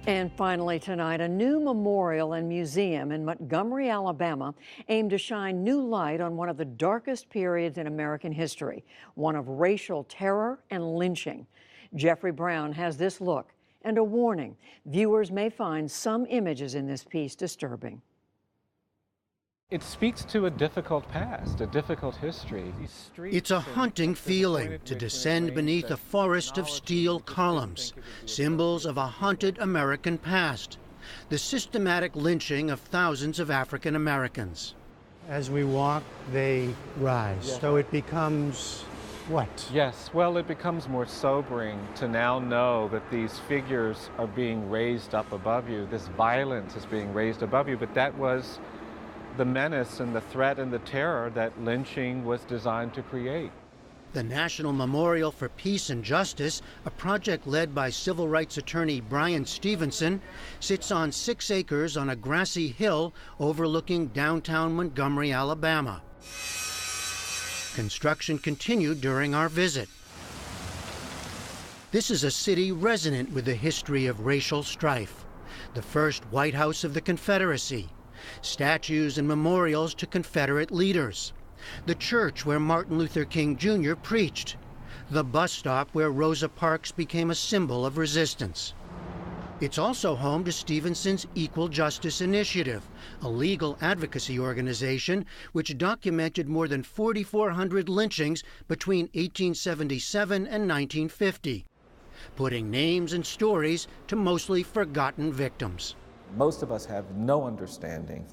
And finally tonight, a new memorial and museum in Montgomery, Alabama, aimed to shine new light on one of the darkest periods in American history, one of racial terror and lynching. Jeffrey Brown has this look and a warning. Viewers may find some images in this piece disturbing. It speaks to a difficult past, a difficult history. It's a haunting feeling to descend beneath a forest of steel columns, symbols of a haunted American past, the systematic lynching of thousands of African Americans. As we walk, they rise. So it becomes what? Yes, well, it becomes more sobering to now know that these figures are being raised up above you. This violence is being raised above you, but that was the menace and the threat and the terror that lynching was designed to create. The National Memorial for Peace and Justice, a project led by civil rights attorney Brian Stevenson, sits on 6 acres on a grassy hill overlooking downtown Montgomery, Alabama. Construction continued during our visit. This is a city resonant with the history of racial strife. The first White House of the Confederacy. Statues and memorials to Confederate leaders. The church where Martin Luther King Jr. preached. The bus stop where Rosa Parks became a symbol of resistance. It's also home to Stevenson's Equal Justice Initiative, a legal advocacy organization which documented more than 4,400 lynchings between 1877 and 1950, putting names and stories to mostly forgotten victims. Most of us have no understanding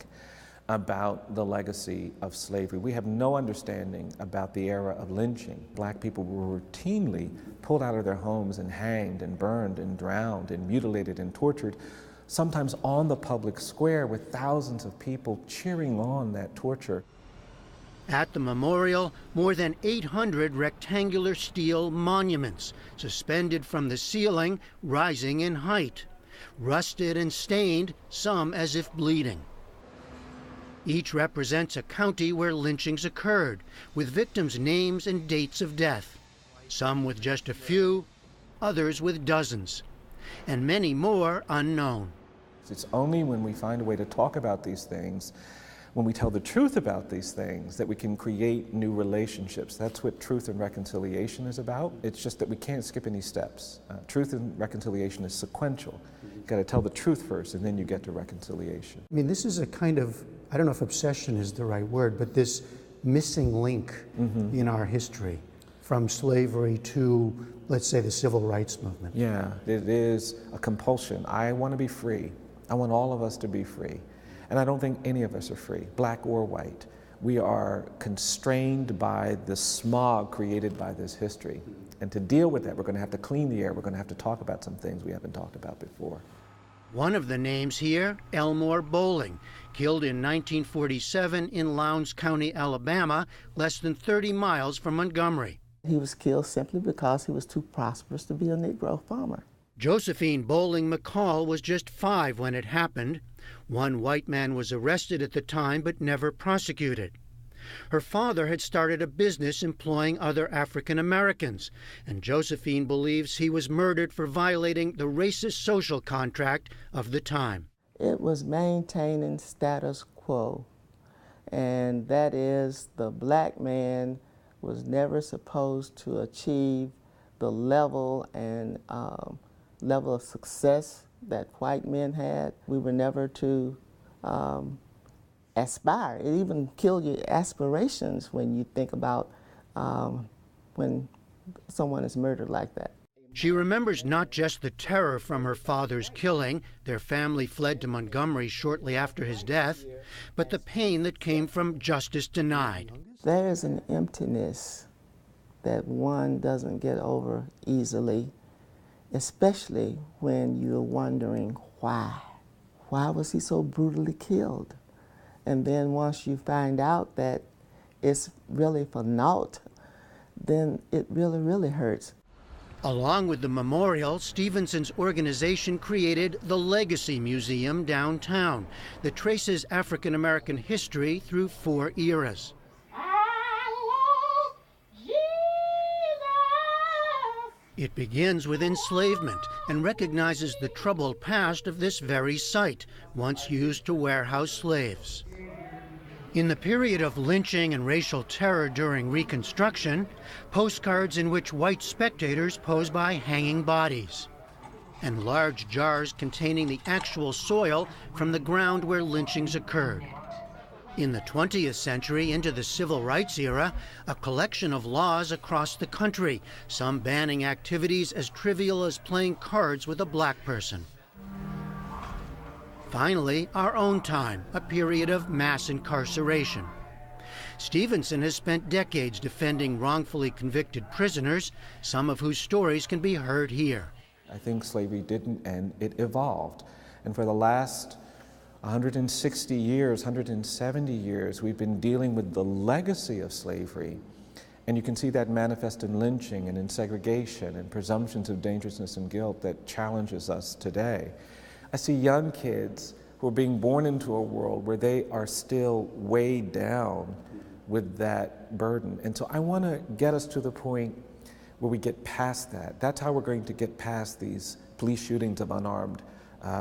about the legacy of slavery. We have no understanding about the era of lynching. Black people were routinely pulled out of their homes and hanged and burned and drowned and mutilated and tortured, sometimes on the public square with thousands of people cheering on that torture. At the memorial, more than 800 rectangular steel monuments suspended from the ceiling, rising in height. Rusted and stained, some as if bleeding. Each represents a county where lynchings occurred, with victims' names and dates of death. Some with just a few, others with dozens, and many more unknown. It's only when we find a way to talk about these things, when we tell the truth about these things, that we can create new relationships. That's what truth and reconciliation is about. It's just that we can't skip any steps. Truth and reconciliation is sequential. You've got to tell the truth first, and then you get to reconciliation. I mean, this is a kind of, I don't know if obsession is the right word, but this missing link in our history, from slavery to, let's say, the civil rights movement. Yeah, it is a compulsion. I want to be free. I want all of us to be free. And I don't think any of us are free, black or white. We are constrained by the smog created by this history. And to deal with that, we're going to have to clean the air. We're going to have to talk about some things we haven't talked about before. One of the names here, Elmore Bowling, killed in 1947 in Lowndes County, Alabama, less than 30 miles from Montgomery. He was killed simply because he was too prosperous to be a Negro farmer. Josephine Bowling McCall was just 5 when it happened. One white man was arrested at the time but never prosecuted. Her father had started a business employing other African Americans, and Josephine believes he was murdered for violating the racist social contract of the time. It was maintaining status quo, and that is the black man was never supposed to achieve the level and level of success that white men had. We were never to aspire. It even kills your aspirations when you think about when someone is murdered like that. She remembers not just the terror from her father's killing, their family fled to Montgomery shortly after his death, but the pain that came from justice denied. There is an emptiness that one doesn't get over easily, especially when you're wondering why. Why was he so brutally killed? And then once you find out that it's really for naught, then it really, really hurts. Along with the memorial, Stevenson's organization created the Legacy Museum downtown that traces African American history through 4 eras. It begins with enslavement and recognizes the troubled past of this very site, once used to warehouse slaves. In the period of lynching and racial terror during Reconstruction, postcards in which white spectators pose by hanging bodies, and large jars containing the actual soil from the ground where lynchings occurred. In the 20th century into the civil rights era, a collection of laws across the country, some banning activities as trivial as playing cards with a black person. Finally, our own time, a period of mass incarceration. Stevenson has spent decades defending wrongfully convicted prisoners, some of whose stories can be heard here. I think slavery didn't end, it evolved. And for the last 160 years, 170 years, we've been dealing with the legacy of slavery. And you can see that manifest in lynching and in segregation and presumptions of dangerousness and guilt that challenges us today. I see young kids who are being born into a world where they are still weighed down with that burden. And so I want to get us to the point where we get past that. That's how we're going to get past these police shootings of unarmed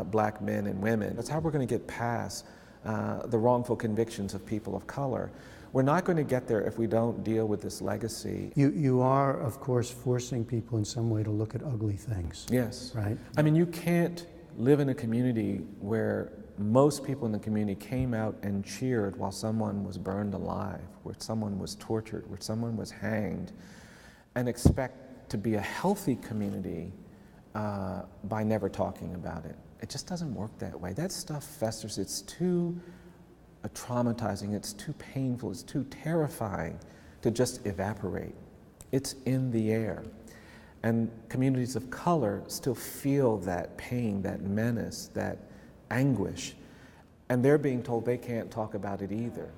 black men and women. That's how we're going to get past the wrongful convictions of people of color. We're not going to get there if we don't deal with this legacy. You are, of course, forcing people in some way to look at ugly things. Yes. Right? I mean, you can't live in a community where most people in the community came out and cheered while someone was burned alive, where someone was tortured, where someone was hanged, and expect to be a healthy community by never talking about it. It just doesn't work that way. That stuff festers. It's too traumatizing, it's too painful, it's too terrifying to just evaporate. It's in the air. And communities of color still feel that pain, that menace, that anguish, and they're being told they can't talk about it either.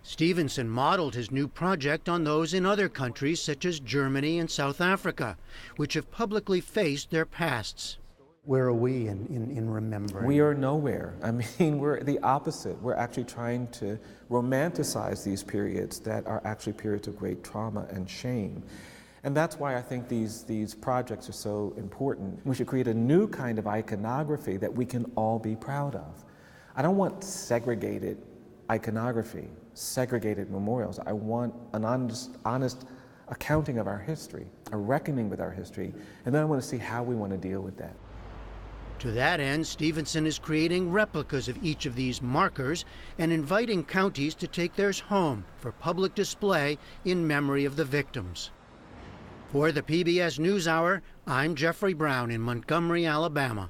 Stevenson modeled his new project on those in other countries such as Germany and South Africa, which have publicly faced their pasts. Where are we in remembering? We are nowhere. I mean, we're the opposite. We're actually trying to romanticize these periods that are actually periods of great trauma and shame. And that's why I think these projects are so important. We should create a new kind of iconography that we can all be proud of. I don't want segregated iconography, segregated memorials. I want an honest accounting of our history, a reckoning with our history, and then I want to see how we want to deal with that. To that end, Stevenson is creating replicas of each of these markers and inviting counties to take theirs home for public display in memory of the victims. For the PBS NewsHour, I'm Jeffrey Brown in Montgomery, Alabama.